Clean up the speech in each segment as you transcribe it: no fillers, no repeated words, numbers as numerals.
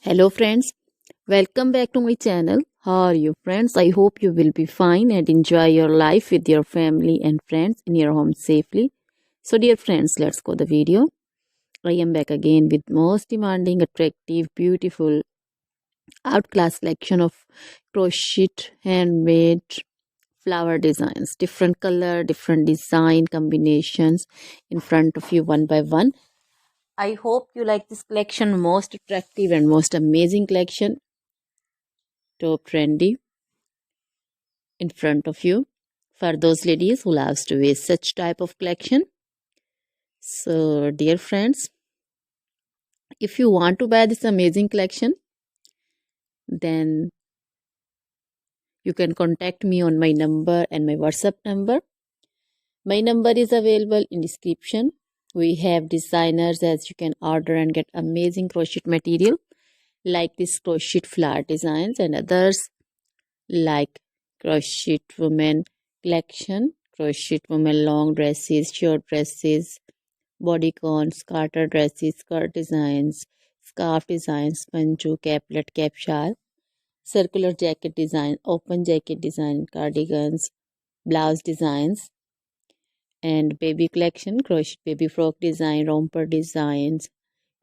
Hello friends, welcome back to my channel. How are you friends? I hope you will be fine and enjoy your life with your family and friends in your home safely. So dear friends, let's go the video. I am back again with most demanding, attractive, beautiful, outclass collection of crochet handmade flower designs. Different color, different design combinations in front of you one by one. I hope you like this collection, most attractive and most amazing collection. Top trendy in front of you for those ladies who loves to wear such type of collection. So dear friends, if you want to buy this amazing collection, then you can contact me on my number and my WhatsApp number. My number is available in description. We have designers as you can order and get amazing crochet material like this crochet flower designs and others like crochet women collection, crochet women long dresses, short dresses, bodycons, garter dresses, skirt designs, scarf designs, panju, caplet, cap shawl, circular jacket design, open jacket design, cardigans, blouse designs, and baby collection, crochet baby frock design, romper designs,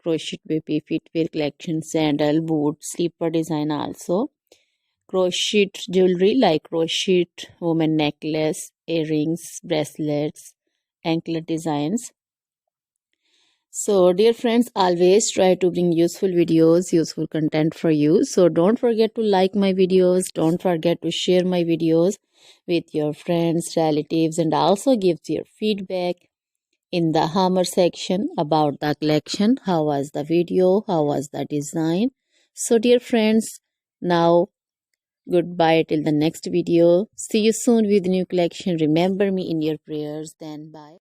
crochet baby footwear collection, sandal, boot, slipper design also. Crochet jewelry like crochet woman necklace, earrings, bracelets, anklet designs. So dear friends, always try to bring useful videos, useful content for you. So don't forget to like my videos, don't forget to share my videos with your friends, relatives, and also give your feedback in the hammer section about the collection. How was the video? How was the design? So dear friends, now goodbye till the next video. See you soon with new collection. Remember me in your prayers. Then bye.